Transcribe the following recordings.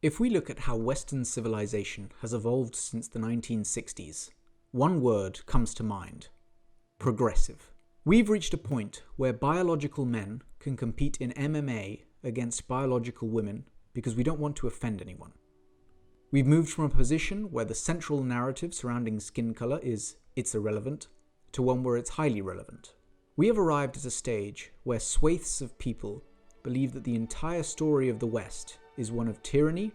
If we look at how Western civilization has evolved since the 1960s, one word comes to mind: progressive. We've reached a point where biological men can compete in MMA against biological women because we don't want to offend anyone. We've moved from a position where the central narrative surrounding skin color is "it's irrelevant" to one where it's highly relevant. We have arrived at a stage where swathes of people believe that the entire story of the West is one of tyranny,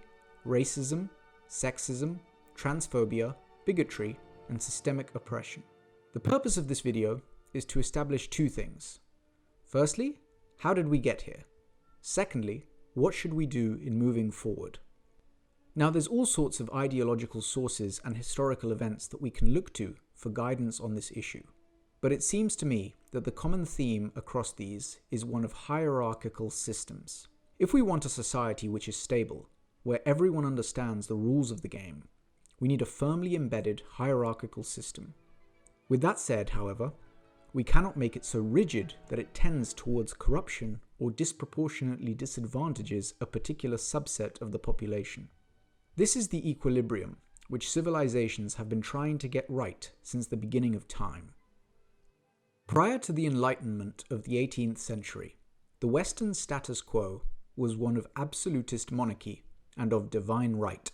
racism, sexism, transphobia, bigotry, and systemic oppression. The purpose of this video is to establish two things. Firstly, how did we get here? Secondly, what should we do in moving forward? Now, there's all sorts of ideological sources and historical events that we can look to for guidance on this issue. But it seems to me that the common theme across these is one of hierarchical systems. If we want a society which is stable, where everyone understands the rules of the game, we need a firmly embedded hierarchical system. With that said, however, we cannot make it so rigid that it tends towards corruption or disproportionately disadvantages a particular subset of the population. This is the equilibrium which civilizations have been trying to get right since the beginning of time. Prior to the Enlightenment of the 18th century, the Western status quo was one of absolutist monarchy and of divine right.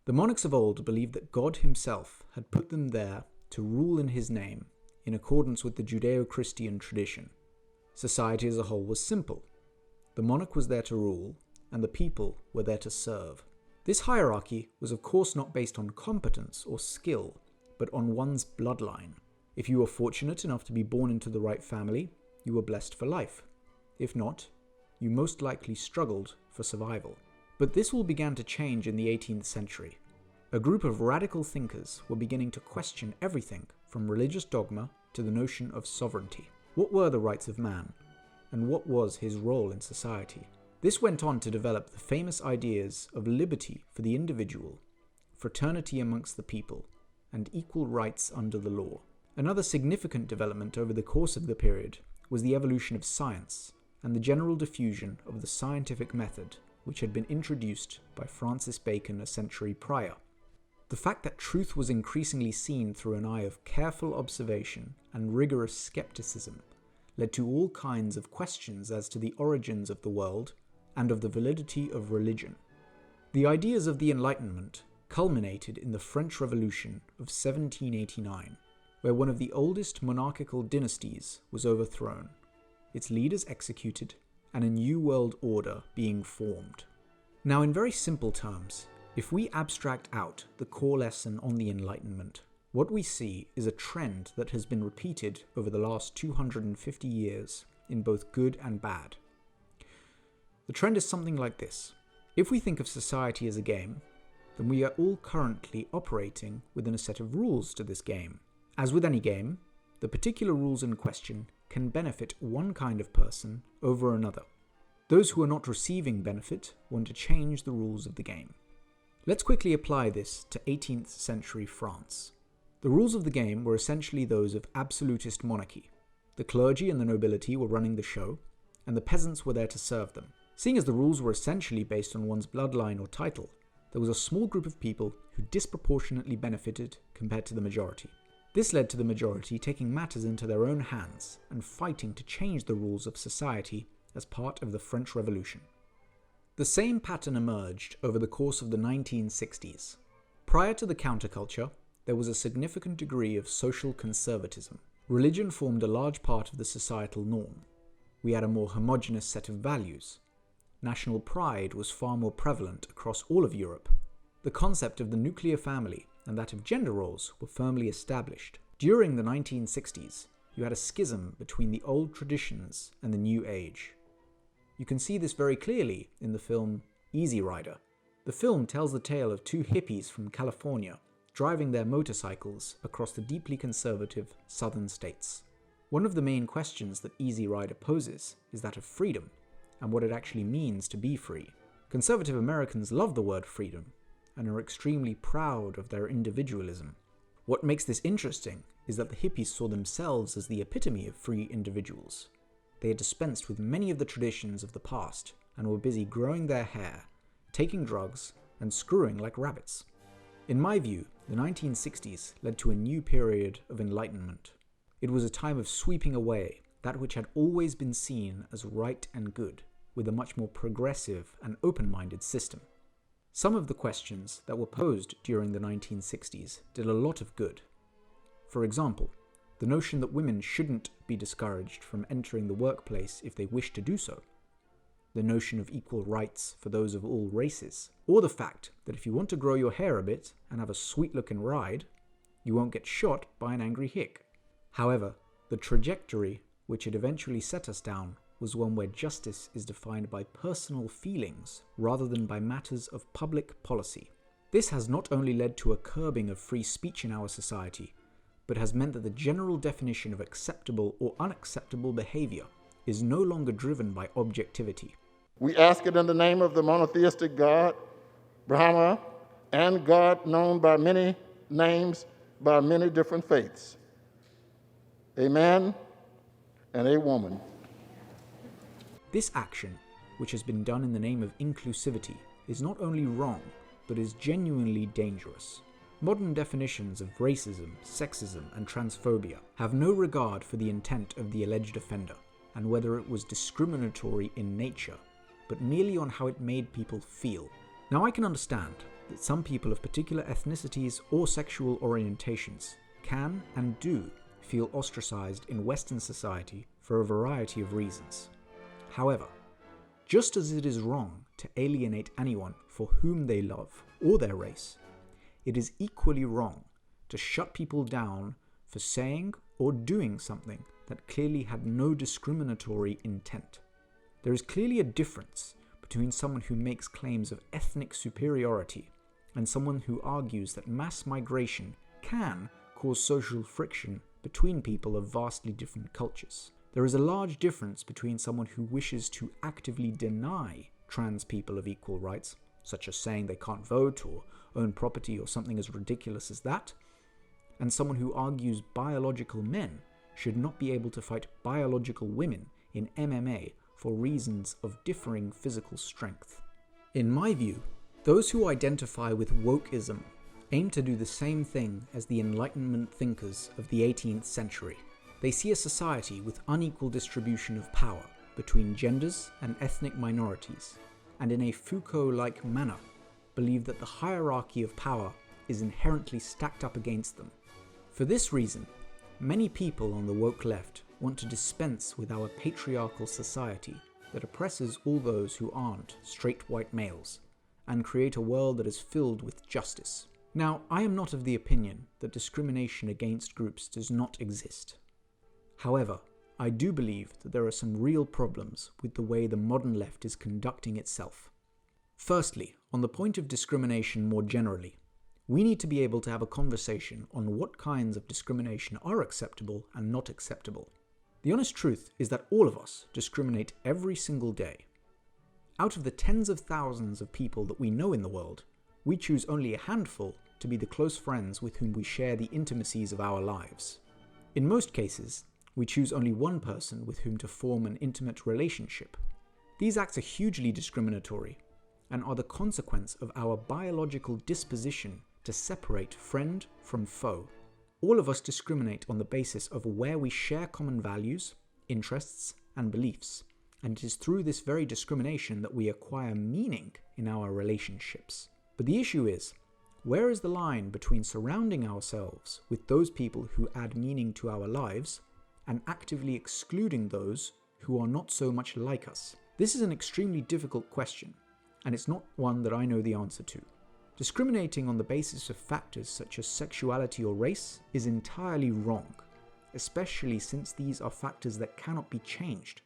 The monarchs of old believed that God himself had put them there to rule in his name, in accordance with the Judeo-Christian tradition. Society as a whole was simple. The monarch was there to rule, and the people were there to serve. This hierarchy was of course not based on competence or skill, but on one's bloodline. If you were fortunate enough to be born into the right family, you were blessed for life. If not, you most likely struggled for survival. But this all began to change in the 18th century. A group of radical thinkers were beginning to question everything from religious dogma to the notion of sovereignty. What were the rights of man? And what was his role in society? This went on to develop the famous ideas of liberty for the individual, fraternity amongst the people, and equal rights under the law. Another significant development over the course of the period was the evolution of science and the general diffusion of the scientific method, which had been introduced by Francis Bacon a century prior. The fact that truth was increasingly seen through an eye of careful observation and rigorous skepticism led to all kinds of questions as to the origins of the world and of the validity of religion. The ideas of the Enlightenment culminated in the French Revolution of 1789, where one of the oldest monarchical dynasties was overthrown, its leaders executed, and a new world order being formed. Now, in very simple terms, if we abstract out the core lesson on the Enlightenment, what we see is a trend that has been repeated over the last 250 years in both good and bad. The trend is something like this. If we think of society as a game, then we are all currently operating within a set of rules to this game. As with any game, the particular rules in question can benefit one kind of person over another. Those who are not receiving benefit want to change the rules of the game. Let's quickly apply this to 18th century France. The rules of the game were essentially those of absolutist monarchy. The clergy and the nobility were running the show, and the peasants were there to serve them. Seeing as the rules were essentially based on one's bloodline or title, there was a small group of people who disproportionately benefited compared to the majority. This led to the majority taking matters into their own hands and fighting to change the rules of society as part of the French Revolution. The same pattern emerged over the course of the 1960s. Prior to the counterculture, there was a significant degree of social conservatism. Religion formed a large part of the societal norm. We had a more homogeneous set of values. National pride was far more prevalent across all of Europe. The concept of the nuclear family and that of gender roles were firmly established. During the 1960s, you had a schism between the old traditions and the new age. You can see this very clearly in the film Easy Rider. The film tells the tale of two hippies from California driving their motorcycles across the deeply conservative southern states. One of the main questions that Easy Rider poses is that of freedom and what it actually means to be free. Conservative Americans love the word freedom and are extremely proud of their individualism. What makes this interesting is that the hippies saw themselves as the epitome of free individuals. They had dispensed with many of the traditions of the past and were busy growing their hair, taking drugs, and screwing like rabbits. In my view, the 1960s led to a new period of enlightenment. It was a time of sweeping away that which had always been seen as right and good, with a much more progressive and open-minded system. Some of the questions that were posed during the 1960s did a lot of good. For example, the notion that women shouldn't be discouraged from entering the workplace if they wish to do so, the notion of equal rights for those of all races, or the fact that if you want to grow your hair a bit and have a sweet-looking ride, you won't get shot by an angry hick. However, the trajectory which it eventually set us down was one where justice is defined by personal feelings rather than by matters of public policy. This has not only led to a curbing of free speech in our society, but has meant that the general definition of acceptable or unacceptable behavior is no longer driven by objectivity. We ask it in the name of the monotheistic God, Brahma, and God known by many names by many different faiths. A man and a woman. This action, which has been done in the name of inclusivity, is not only wrong, but is genuinely dangerous. Modern definitions of racism, sexism, and transphobia have no regard for the intent of the alleged offender, and whether it was discriminatory in nature, but merely on how it made people feel. Now I can understand that some people of particular ethnicities or sexual orientations can and do feel ostracized in Western society for a variety of reasons. However, just as it is wrong to alienate anyone for whom they love or their race, it is equally wrong to shut people down for saying or doing something that clearly had no discriminatory intent. There is clearly a difference between someone who makes claims of ethnic superiority and someone who argues that mass migration can cause social friction between people of vastly different cultures. There is a large difference between someone who wishes to actively deny trans people of equal rights, such as saying they can't vote or own property or something as ridiculous as that, and someone who argues biological men should not be able to fight biological women in MMA for reasons of differing physical strength. In my view, those who identify with wokeism aim to do the same thing as the Enlightenment thinkers of the 18th century. They see a society with unequal distribution of power between genders and ethnic minorities, and in a Foucault-like manner, believe that the hierarchy of power is inherently stacked up against them. For this reason, many people on the woke left want to dispense with our patriarchal society that oppresses all those who aren't straight white males, and create a world that is filled with justice. Now, I am not of the opinion that discrimination against groups does not exist. However, I do believe that there are some real problems with the way the modern left is conducting itself. Firstly, on the point of discrimination more generally, we need to be able to have a conversation on what kinds of discrimination are acceptable and not acceptable. The honest truth is that all of us discriminate every single day. Out of the tens of thousands of people that we know in the world, we choose only a handful to be the close friends with whom we share the intimacies of our lives. In most cases, we choose only one person with whom to form an intimate relationship. These acts are hugely discriminatory and are the consequence of our biological disposition to separate friend from foe. All of us discriminate on the basis of where we share common values, interests, and beliefs, and it is through this very discrimination that we acquire meaning in our relationships. But the issue is, where is the line between surrounding ourselves with those people who add meaning to our lives and actively excluding those who are not so much like us? This is an extremely difficult question, and it's not one that I know the answer to. Discriminating on the basis of factors such as sexuality or race is entirely wrong, especially since these are factors that cannot be changed.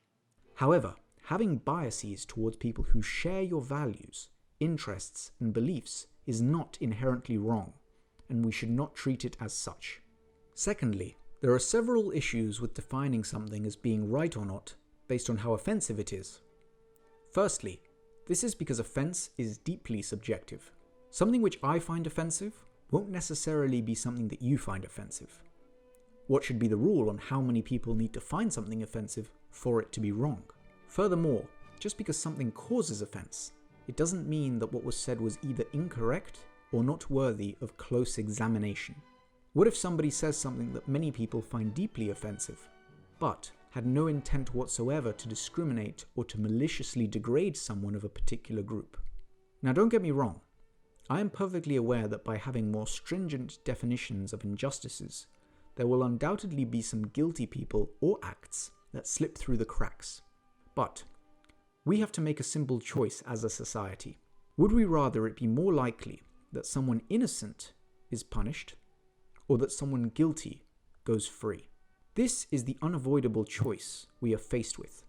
However, having biases towards people who share your values, interests, and beliefs is not inherently wrong, and we should not treat it as such. Secondly, there are several issues with defining something as being right or not based on how offensive it is. Firstly, this is because offense is deeply subjective. Something which I find offensive won't necessarily be something that you find offensive. What should be the rule on how many people need to find something offensive for it to be wrong? Furthermore, just because something causes offense it doesn't mean that what was said was either incorrect or not worthy of close examination. What if somebody says something that many people find deeply offensive, but had no intent whatsoever to discriminate or to maliciously degrade someone of a particular group? Now, don't get me wrong. I am perfectly aware that by having more stringent definitions of injustices, there will undoubtedly be some guilty people or acts that slip through the cracks. But we have to make a simple choice as a society. Would we rather it be more likely that someone innocent is punished, or that someone guilty goes free? This is the unavoidable choice we are faced with.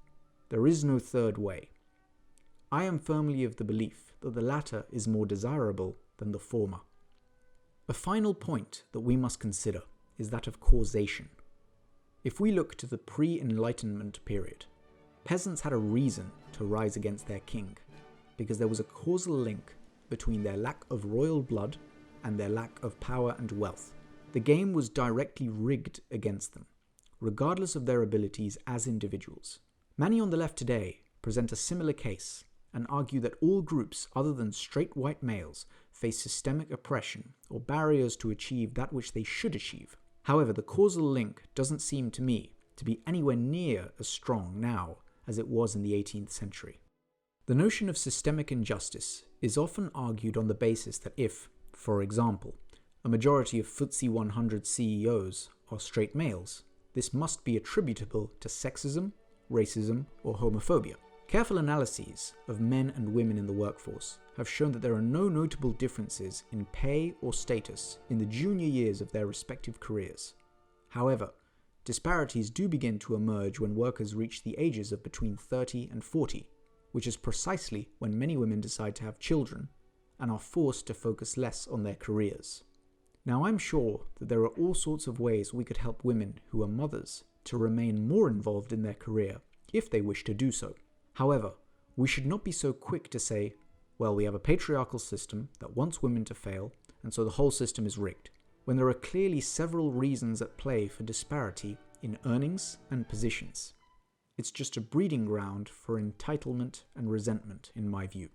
There is no third way. I am firmly of the belief that the latter is more desirable than the former. A final point that we must consider is that of causation. If we look to the pre-Enlightenment period, peasants had a reason to rise against their king, because there was a causal link between their lack of royal blood and their lack of power and wealth. The game was directly rigged against them, regardless of their abilities as individuals. Many on the left today present a similar case and argue that all groups other than straight white males face systemic oppression or barriers to achieve that which they should achieve. However, the causal link doesn't seem to me to be anywhere near as strong now as it was in the 18th century. The notion of systemic injustice is often argued on the basis that if, for example, a majority of FTSE 100 CEOs are straight males, this must be attributable to sexism, racism, or homophobia. Careful analyses of men and women in the workforce have shown that there are no notable differences in pay or status in the junior years of their respective careers. However, disparities do begin to emerge when workers reach the ages of between 30 and 40, which is precisely when many women decide to have children and are forced to focus less on their careers. Now, I'm sure that there are all sorts of ways we could help women who are mothers to remain more involved in their career if they wish to do so. However, we should not be so quick to say, well, we have a patriarchal system that wants women to fail, and so the whole system is rigged, when there are clearly several reasons at play for disparity in earnings and positions. It's just a breeding ground for entitlement and resentment, in my view.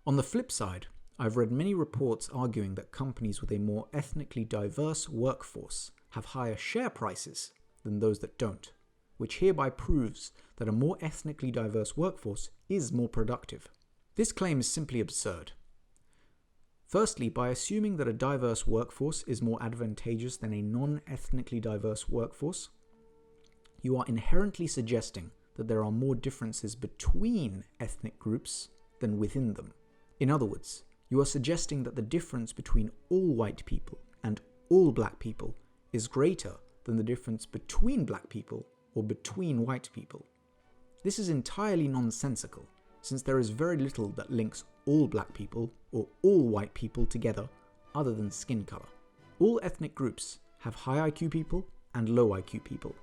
On the flip side, I've read many reports arguing that companies with a more ethnically diverse workforce have higher share prices than those that don't, which hereby proves that a more ethnically diverse workforce is more productive. This claim is simply absurd. Firstly, by assuming that a diverse workforce is more advantageous than a non-ethnically diverse workforce, you are inherently suggesting that there are more differences between ethnic groups than within them. In other words, you are suggesting that the difference between all white people and all black people is greater than the difference between black people or between white people. This is entirely nonsensical, since there is very little that links all black people or all white people together other than skin color. All ethnic groups have high IQ people and low IQ people,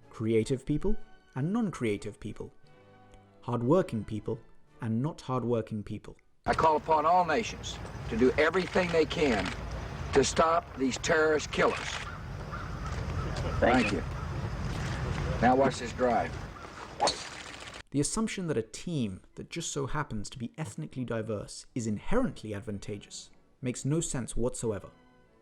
creative people and non-creative people, hardworking people and not hardworking people. I call upon all nations to do everything they can to stop these terrorist killers. Thank you. Now watch this drive. The assumption that a team that just so happens to be ethnically diverse is inherently advantageous makes no sense whatsoever.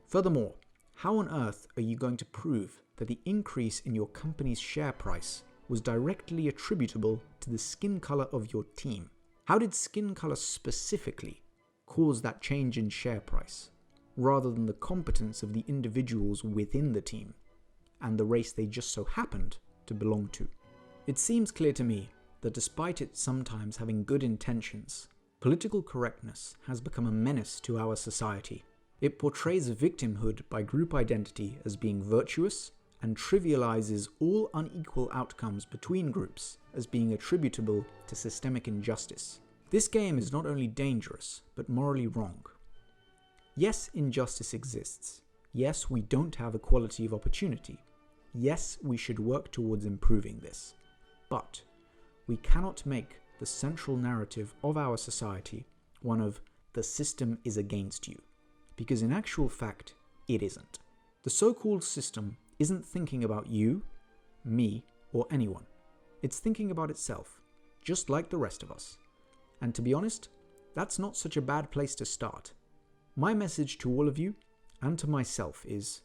Furthermore, how on earth are you going to prove that the increase in your company's share price was directly attributable to the skin color of your team? How did skin color specifically cause that change in share price, rather than the competence of the individuals within the team and the race they just so happened to belong to? It seems clear to me that despite it sometimes having good intentions, political correctness has become a menace to our society. It portrays victimhood by group identity as being virtuous and trivializes all unequal outcomes between groups as being attributable to systemic injustice. This game is not only dangerous, but morally wrong. Yes, injustice exists. Yes, we don't have equality of opportunity. Yes, we should work towards improving this. But we cannot make the central narrative of our society one of the system is against you, because in actual fact, it isn't. The so-called system isn't thinking about you, me, or anyone. It's thinking about itself, just like the rest of us. And to be honest, that's not such a bad place to start. My message to all of you, and to myself, is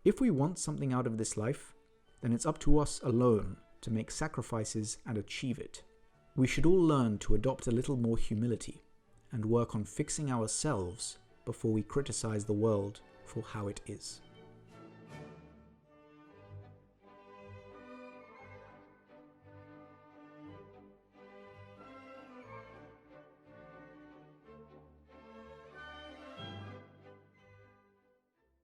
if we want something out of this life, then it's up to us alone to make sacrifices and achieve it. We should all learn to adopt a little more humility and work on fixing ourselves before we criticize the world for how it is.